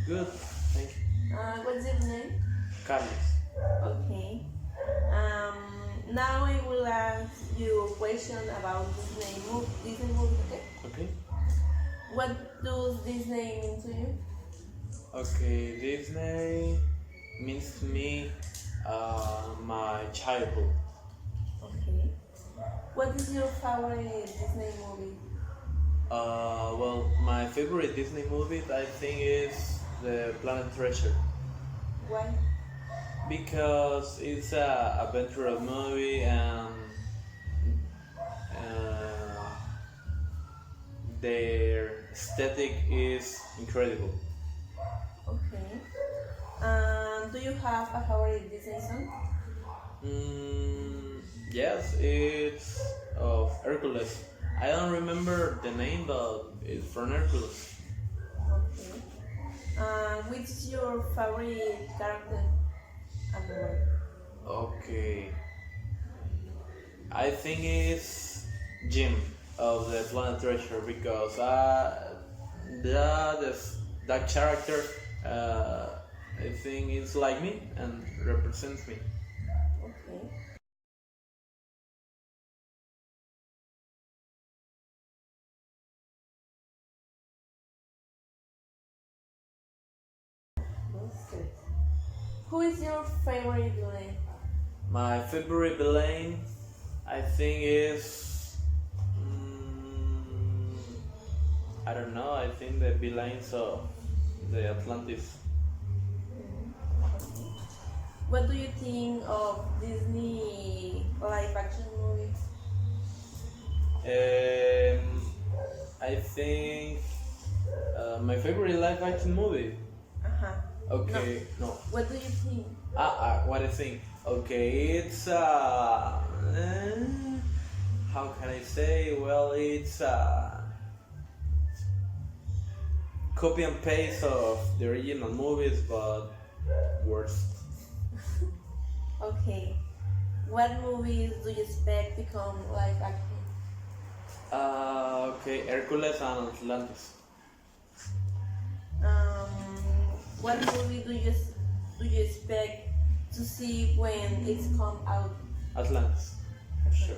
Good, thank you. What's your name? Carlos. Okay. Um, Now I will ask you a question about Disney movie, okay? Okay. What does Disney mean to you? Okay, Disney means to me my childhood. Okay. What is your favorite Disney movie? Well, my favorite Disney movie I think is The Planet Treasure Why? because it's a adventurous movie and uh, their aesthetic is incredible. Okay. Do you have a favorite Disney song? Yes, it's of Hercules. I don't remember the name, but it's from Hercules. Okay. Which is your favorite character at the world? Okay, I think it's Jim of the Planet Treasure because that that character I think it's like me and represents me. Okay. That's good. Who is your favorite villain? My favorite villain, I think is I don't know. I think the villains of the Atlantis. Okay. What do you think of Disney live action movies? I think my favorite live action movie. Uh-huh. No. Okay, no. What do you think? What I think. Okay, it's how can I say? Well, it's copy and paste of the original movies, but worse. Okay. What movies do you expect become live action? Okay, Hercules and Atlantis. Um, what movie do you expect to see when it's come out? Atlantis. Sure.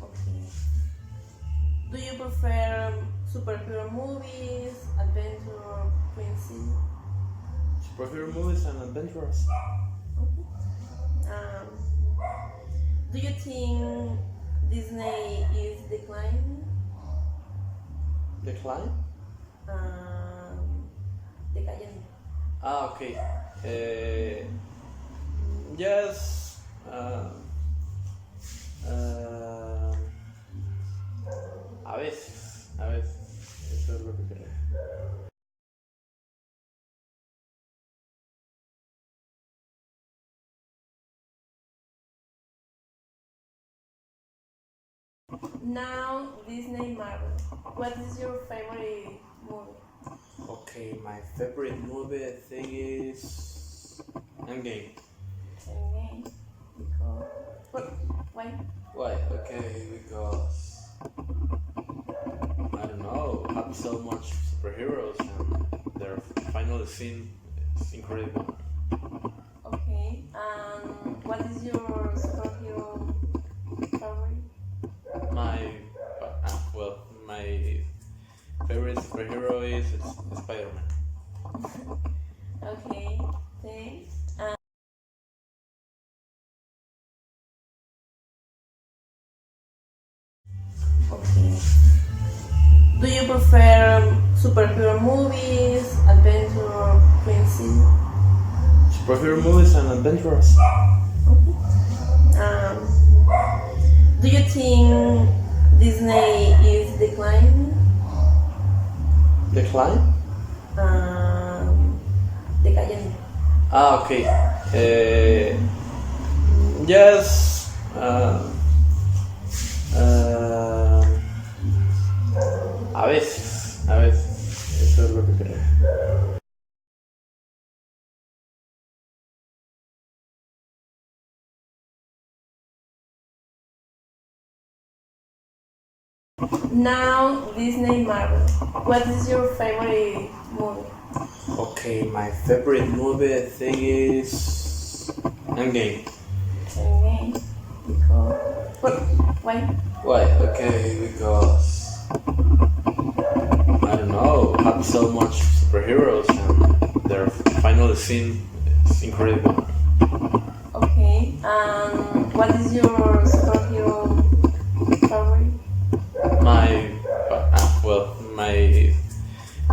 Okay. Do you prefer superhero movies, adventure, fantasy? Superhero movies and adventures. Okay. Do you think Disney is declining? Decline? Decayendo. Okay. Uh, yes. Uh, a veces. A veces. Eso es lo que creo. Now Disney Marvel. What is your favorite movie? Okay, my favorite movie I think is Endgame. Endgame. Because what? Why? Why? Okay, because I don't know, have so much superheroes and their final scene is incredible. Okay. What is your superhero favorite? My my favorite superhero is Spider-Man. Okay. Thanks. Okay. Do you prefer superhero movies, adventure, fantasy? Superhero movies and adventures. Um, do you think Disney is declining? Decline? Decayendo. Okay. Yes. Uh, a veces. A veces. Eso es lo que creo. Now Disney Marvel. What is your favorite movie? Okay, my favorite movie I think is Endgame. Okay. Because what? Why? Why? Okay, because I don't know, have so much superheroes and their final scene is incredible. Okay. What is your superhero favorite? My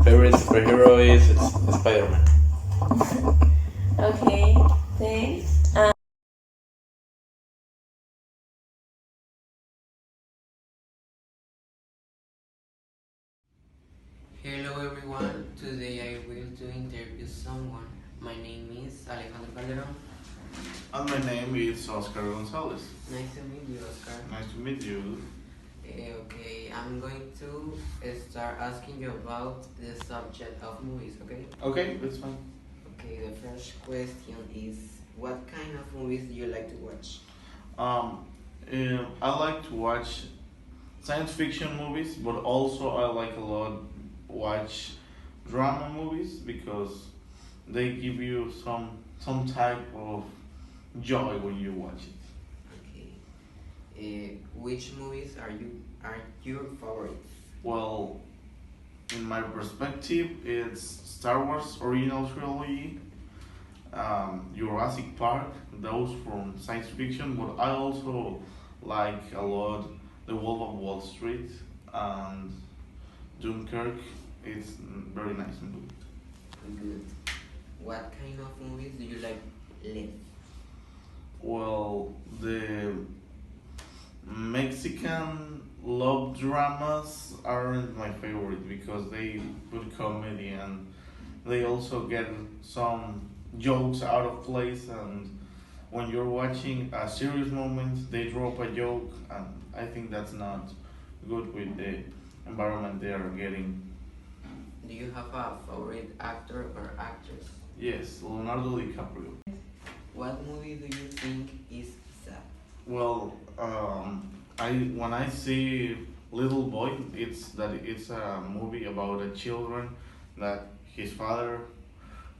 favorite superhero is Spider-Man. Okay. Thanks. Hello everyone, today I will to interview someone. My name is Alejandro Calderon. And my name is Oscar Gonzalez. Nice to meet you, Oscar. Nice to meet you. Okay, I'm going to start asking you about the subject of movies, okay? Okay, that's fine. Okay, the first question is what kind of movies do you like to watch? I like to watch science fiction movies, but also I like a lot watch drama movies because they give you some type of joy when you watch it. Okay. Which movies are your favorites? Well, in my perspective, it's Star Wars original trilogy, Jurassic Park, those from science fiction, but I also like a lot The Wolf of Wall Street and Dunkirk. It's very nice movie. Good. What kind of movies do you like less? Well, the Mexican love dramas aren't my favorite because they put comedy and they also get some jokes out of place, and when you're watching a serious moment they drop a joke, and I think that's not good with the environment they are getting. Do you have a favorite actor or actress? Yes, Leonardo DiCaprio. What movie do you think is sad? Well, I when I see Little Boy, it's a movie about a children that his father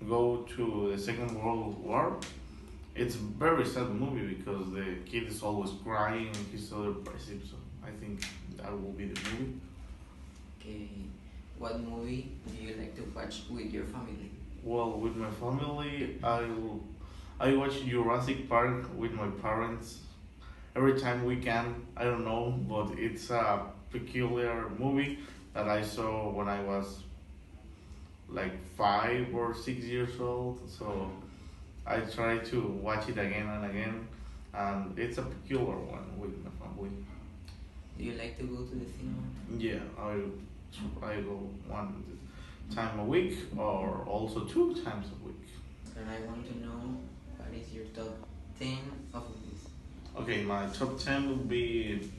go to the Second World War. It's very sad movie because the kid is always crying and he's so depressive. So I think that will be the movie. Okay. What movie do you like to watch with your family? Well, with my family, I watch Jurassic Park with my parents every time we can. I don't know, but it's a peculiar movie that I saw when I was like 5 or 6 years old. So I try to watch it again and again, and it's a peculiar one with my family. Do you like to go to the cinema? Yeah, I go one time a week or also 2 times a week. And I want to know what is your top 10 of movies? Okay, my top 10 would be,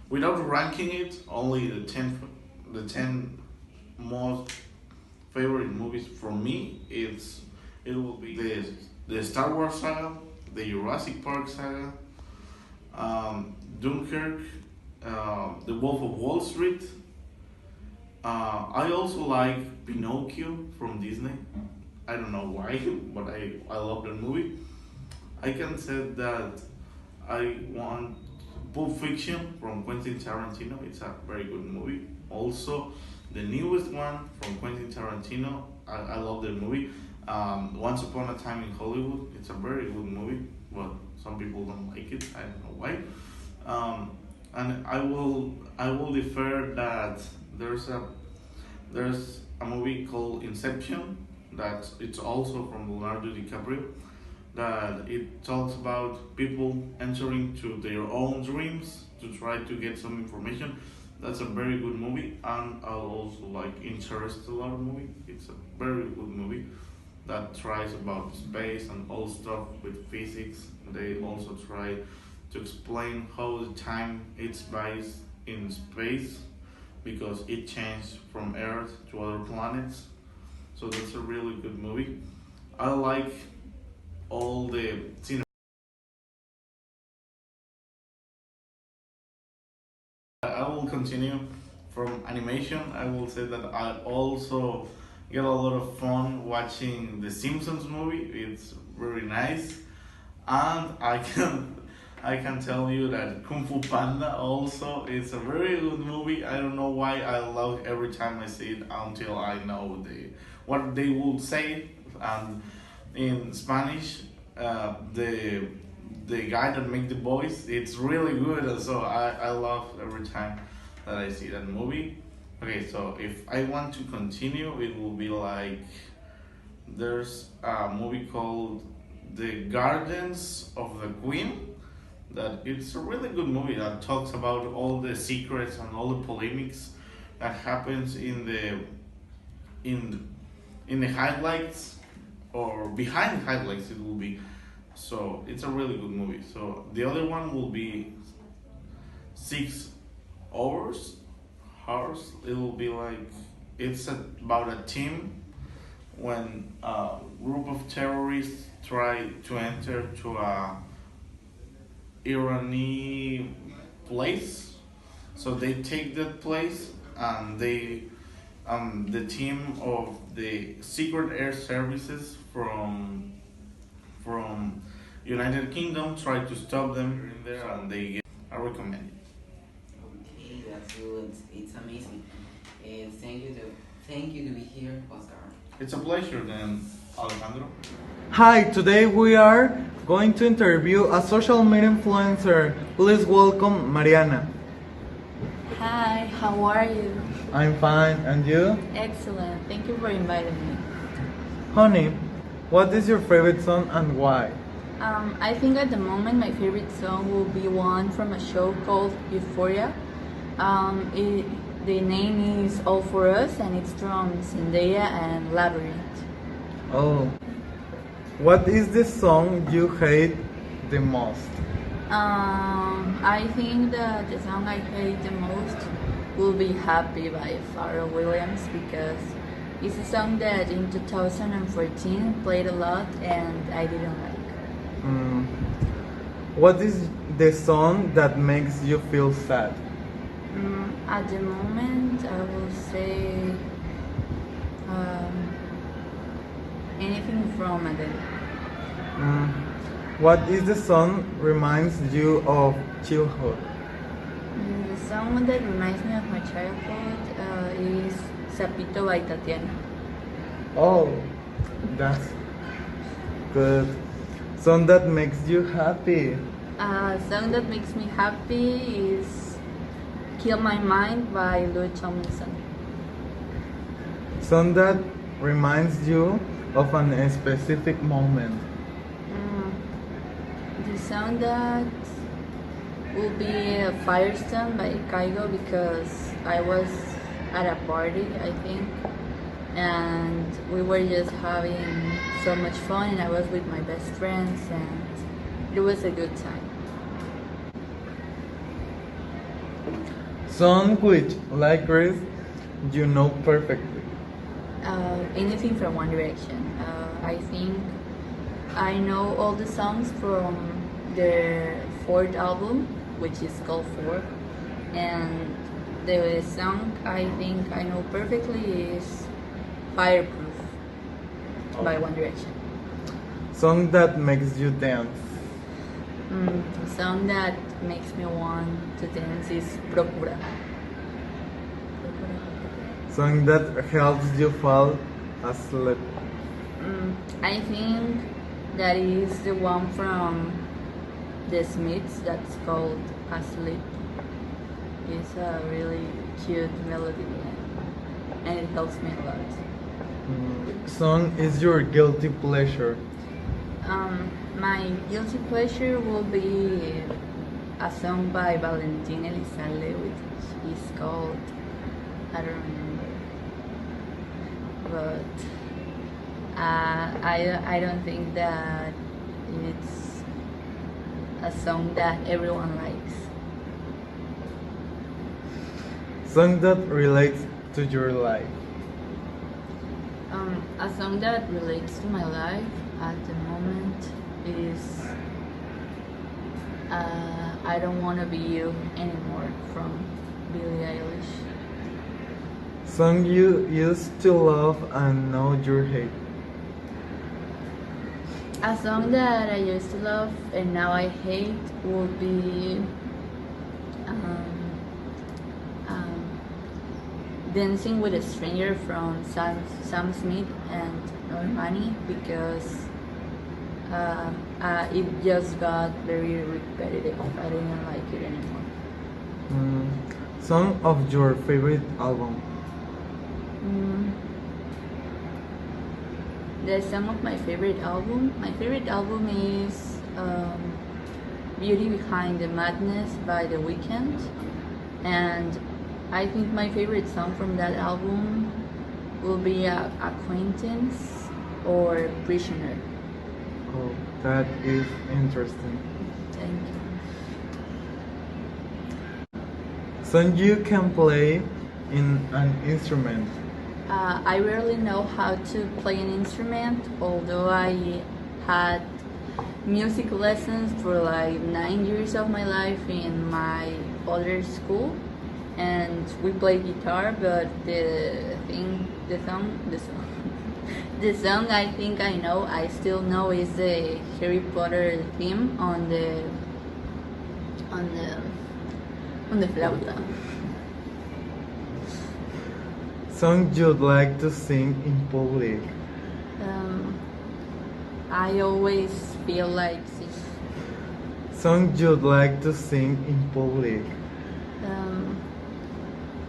without ranking it, only the ten most favorite movies for me. It will be the Star Wars saga, the Jurassic Park saga, Dunkirk, The Wolf of Wall Street. I also like Pinocchio from Disney. I don't know why, but I love that movie. I can say that I want Pulp Fiction from Quentin Tarantino. It's a very good movie. Also, the newest one from Quentin Tarantino. I love that movie. Once Upon a Time in Hollywood. It's a very good movie, but some people don't like it. I don't know why. And I will defer that there's a movie called Inception that it's also from Leonardo DiCaprio, that it talks about people entering to their own dreams to try to get some information. That's a very good movie, and I also like Interstellar movie. It's a very good movie that tries about space and all stuff with physics. They also try to explain how the time is biased in space because it changed from Earth to other planets. So that's a really good movie. I like all the cinema. I will continue continue from animation, I will say that I also get a lot of fun watching the Simpsons movie. It's very nice, and I can tell you that Kung Fu Panda also is a very good movie. I don't know why I love every time I see it until I know what they will say. And in Spanish, the guy that make the voice, it's really good. And so I love every time that I see that movie. Okay, so if I want to continue, it will be like there's a movie called The Gardens of the Queen. That it's a really good movie that talks about all the secrets and all the polemics that happens in the highlights or behind the highlights it will be. So it's a really good movie. So the other one will be 6 hours. It will be like it's about a team when a group of terrorists try to enter to a Irani place. So they take that place and they the team of the secret air services from United Kingdom try to stop them in there and they get I recommend it. Okay, that's good. It's amazing. Thank you to be here, Oscar. It's a pleasure then, Alejandro. Hi, today we are going to interview a social media influencer. Please welcome Mariana. Hi, how are you? I'm fine, and you? Excellent. Thank you for inviting me. Honey, what is your favorite song and why? I think at the moment my favorite song will be one from a show called Euphoria. The name is All For Us and it's from Zendaya and Labyrinth. Oh. What is the song you hate the most? I think that the song I hate the most will be Happy by Pharrell Williams because it's a song that in 2014 played a lot and I didn't like. What is the song that makes you feel sad? At the moment, I will say anything from Adele. What is the song reminds you of childhood? The song that reminds me of my childhood is Sapito by Tatiana. Oh, that's good. Song that makes you happy. A song that makes me happy is Kill My Mind by Louis Tomlinson. Song that reminds you of a specific moment. The song that will be Firestone by Kaigo because I was at a party, I think, and we were just having so much fun and I was with my best friends and it was a good time. Song which, like Grace, you know perfectly. Anything from One Direction. I think I know all the songs from their fourth album, which is called Four, and the song I think I know perfectly is Fireproof by One Direction. Song that makes you dance. A song that makes me want to dance is Procura. Song that helps you fall asleep. I think that is the one from The Smiths that's called Asleep. It's a really cute melody and it helps me a lot. Song is your guilty pleasure. My guilty pleasure will be a song by Valentin Elizalde, which is called, I don't remember, but I don't think that it's a song that everyone likes. Song that relates to your life. A song that relates to my life at the moment is I Don't Wanna Be You Anymore from Billie Eilish. Song you used to love and now you hate. A song that I used to love and now I hate would be um, um, Dancing with a Stranger from Sam Smith and Normani because it just got very repetitive. I didn't like it anymore. Song of your favorite album. Mm, the song of my favorite album. My favorite album is Beauty Behind the Madness by The Weeknd, and I think my favorite song from that album will be Acquaintance or Prisoner. Oh, that is interesting. Thank you. Song you can play in an instrument. I rarely know how to play an instrument, although I had music lessons for like 9 years of my life in my other school, and we played guitar. But the song I think I still know is the Harry Potter theme on the flauta. Song you'd like to sing in public. I always feel like Song you'd like to sing in public.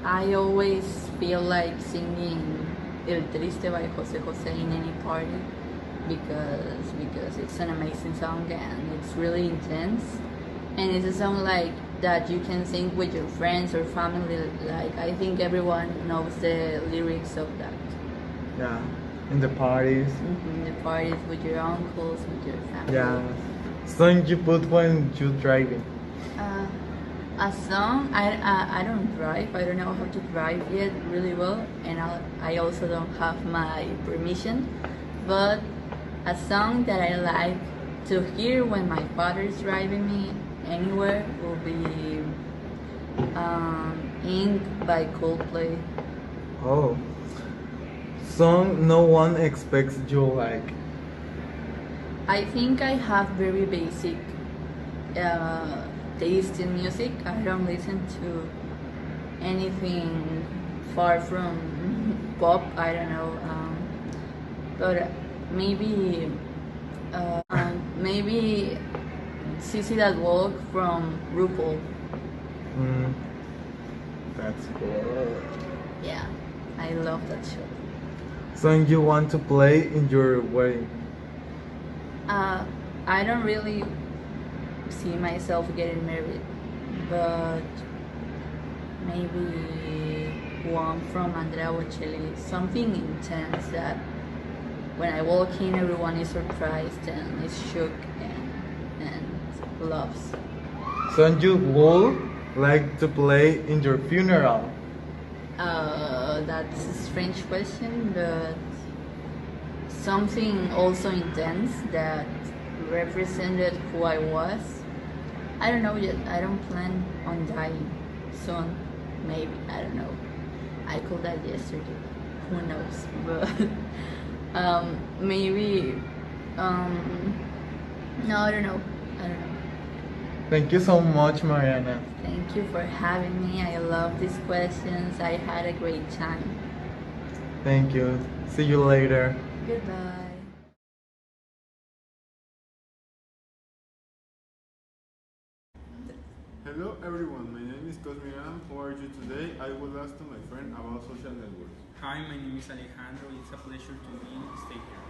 I always feel like singing El Triste by Jose Jose in any party because it's an amazing song and it's really intense, and it's a song like that you can sing with your friends or family. Like I think everyone knows the lyrics of that. Yeah, in the parties. The parties with your uncles, with your family. Yeah. Song you put when you driving. A song. I don't drive. I don't know how to drive yet really well, and I also don't have my permission. But a song that I like to hear when my father's driving me anywhere will be Ink by Coldplay. Oh. Song no one expects you like. I think I have very basic taste in music. I don't listen to anything far from pop. I don't know, but maybe maybe Sissy That Walk from RuPaul. That's cool. Yeah, I love that show. Song you want to play in your wedding. I don't really see myself getting married, but maybe one from Andrea Bocelli, something intense that when I walk in, everyone is surprised and is shook and loves. Song you would like to play in your funeral. That's a strange question, but something also intense that represented who I was. I don't know yet. I don't plan on dying soon. Maybe. I don't know. I could die yesterday. Who knows? But maybe. No, I don't know. I don't know. Thank you so much, Mariana. Thank you for having me. I love these questions. I had a great time. Thank you. See you later. Goodbye. Hello everyone, my name is Cosmiram. How are you today? I will ask to my friend about social networks. Hi, my name is Alejandro. It's a pleasure to stay here.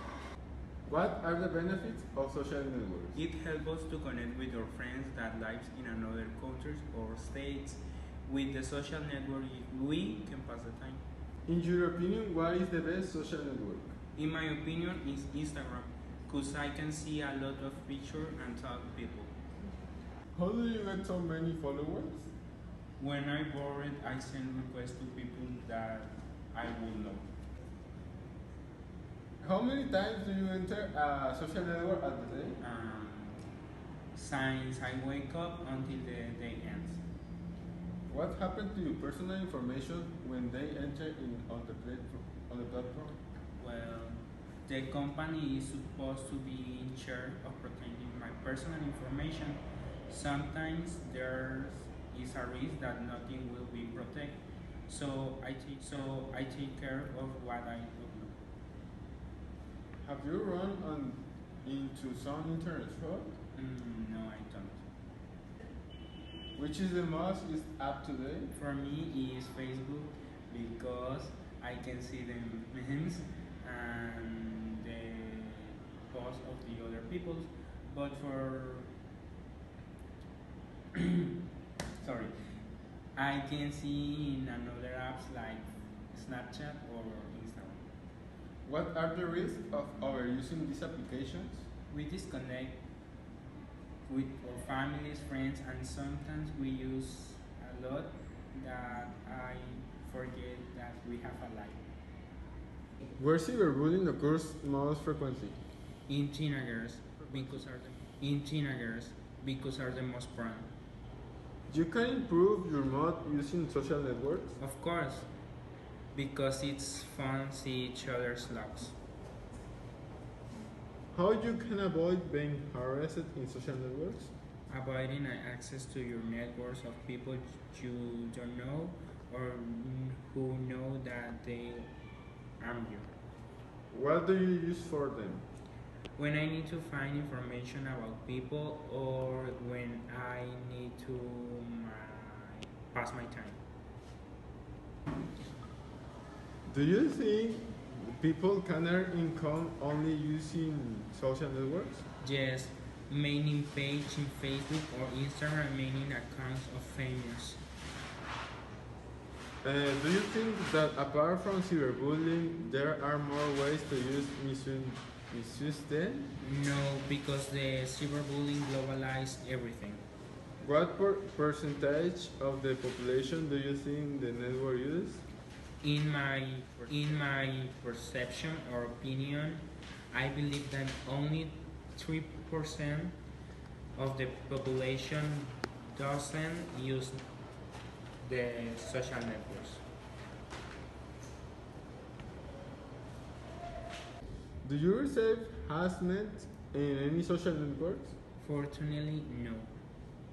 What are the benefits of social networks? It helps us to connect with our friends that live in another countries or states. With the social network, we can pass the time. In your opinion, what is the best social network? In my opinion, it's Instagram, because I can see a lot of pictures and talk to people. How do you get so many followers? When I'm bored, I send requests to people that I will know. How many times do you enter a social network at the day? Since I wake up until the day ends. What happened to your personal information when they enter on the platform? Well, the company is supposed to be in charge of protecting my personal information. Sometimes there is a risk that nothing will be protected. So I take care of what I upload. Have you into some internet fraud? No, I don't. Which is the most used app today? For me, is Facebook because I can see the memes and the posts of the other people. But for sorry, I can see in another apps like Snapchat or Instagram. What are the risks of overusing these applications? We disconnect with our families, friends, and sometimes we use a lot that I forget that we have a life. Where cyberbullying occurs most frequently? In teenagers because are the most prone. You can improve your mood using social networks. Of course, because it's fun to see each other's logs. How you can avoid being harassed in social networks? Avoiding access to your networks of people you don't know or who know that they harm you. What do you use for them? When I need to find information about people or when I need to pass my time. Do you think people can earn income only using social networks? Yes, mainly page in Facebook or Instagram, mainly accounts of famous. Do you think that apart from cyberbullying, there are more ways to misuse them? No, because the cyberbullying globalized everything. What percentage of the population do you think the network uses? In my perception or opinion, I believe that only 3% of the population doesn't use the social networks. Do you receive harassment in any social networks? Fortunately, no.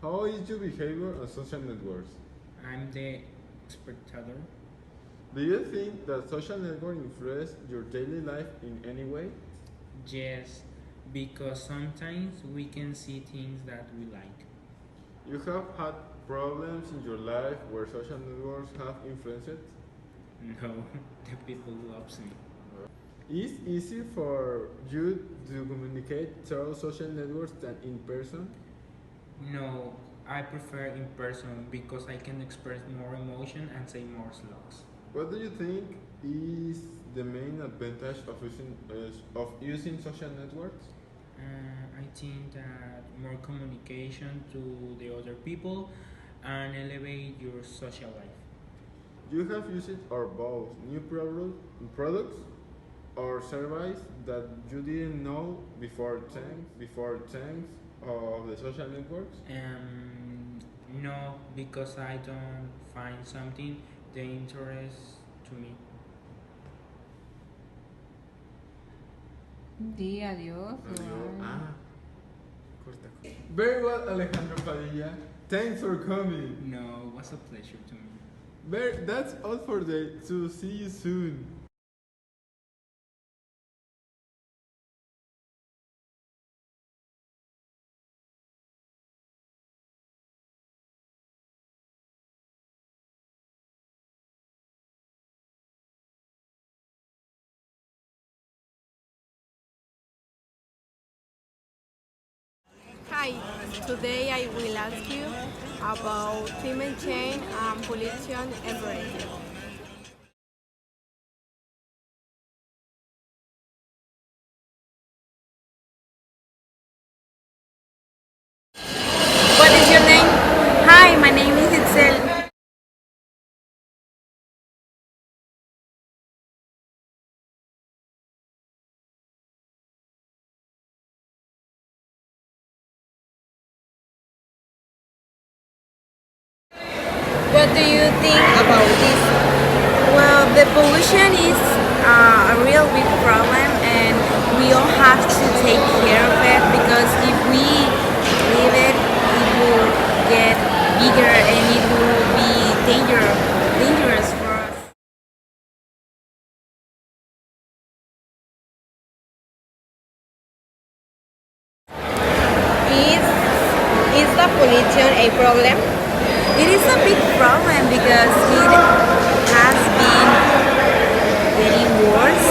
How is your behavior on social networks? I'm the spectator. Do you think that social network influence your daily life in any way? Yes, because sometimes we can see things that we like. You have had problems in your life where social networks have influenced? No, the people loves me. Is it easier for you to communicate through social networks than in person? No, I prefer in person because I can express more emotion and say more slugs. What do you think is the main advantage of using social networks? I think that more communication to the other people and elevate your social life. You have used or bought new products or services that you didn't know before thanks of the social networks? No, because I don't find something the interest to me. Di adiós. Ah, corta. Very well, Alejandro Padilla. Thanks for coming. No, it was a pleasure to me. That's all for today. So see you soon. Hi, today I will ask you about climate change and pollution in Brazil. What is your name? Hi, my name is Itzel. What do you think about this? Well, the pollution is a real big problem, and we all have to take care of it because if we leave it, it will get bigger and it will be dangerous for us. Is the pollution a problem? It is a big problem because it has been getting worse.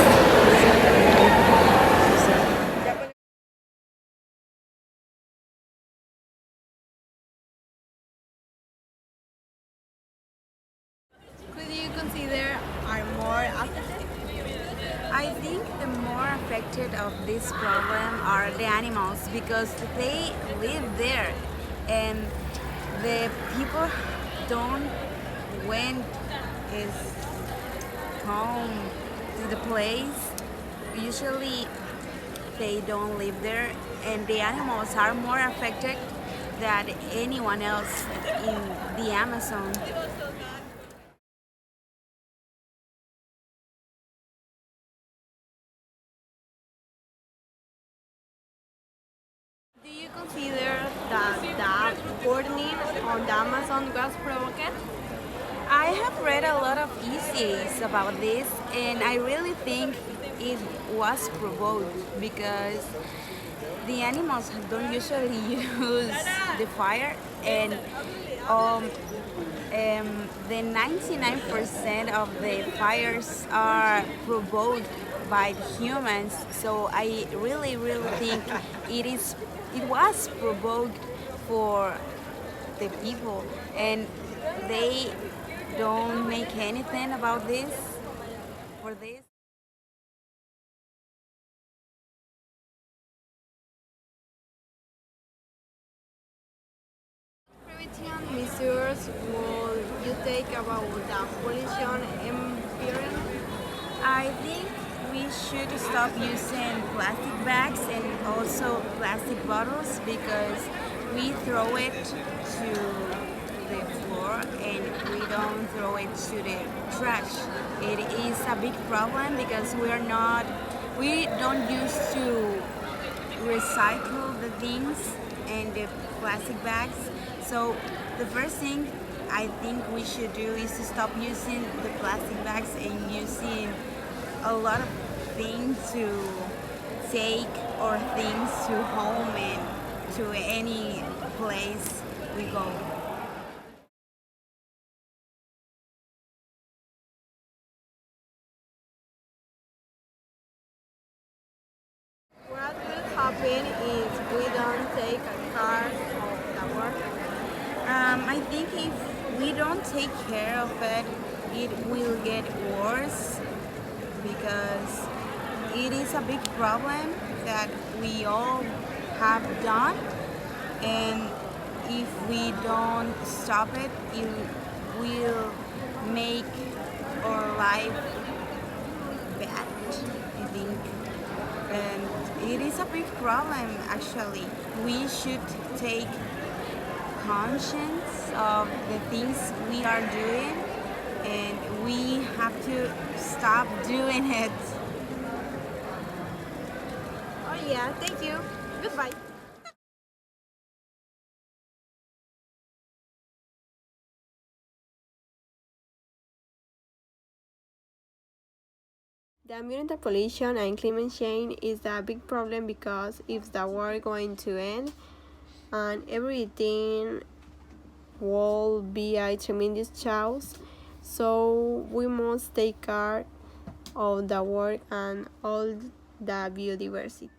Who do you consider are more affected? I think the more affected of this problem are the animals because they live there and the people don't went is home to the place. Usually they don't live there and the animals are more affected than anyone else in the Amazon. Do you consider that the burning on the Amazon was provoked? I have read a lot of essays about this and I really think it was provoked because the animals don't usually use the fire and um, the 99% of the fires are provoked by humans, so I really think it was provoked for the people and they don't make anything about this for this. Prevention measures will you take about the pollution environment? I think we should stop using plastic bags and also plastic bottles because we throw it to the floor and we don't throw it to the trash. It is a big problem because we don't use to recycle the things and the plastic bags. So the first thing I think we should do is to stop using the plastic bags and using a lot of things to take or things to home and to any place we go. What will happen if we don't take care of the work? I think if we don't take care of it, it will get worse because it is a big problem that we all have done, and if we don't stop it, it will make our life bad, I think. And it is a big problem actually. We should take conscience of the things we are doing and we have to stop doing it. Oh yeah, thank you. Goodbye. The environmental pollution and climate change is a big problem because if the world going to end and everything will be a tremendous chaos, so we must take care of the world and all the biodiversity.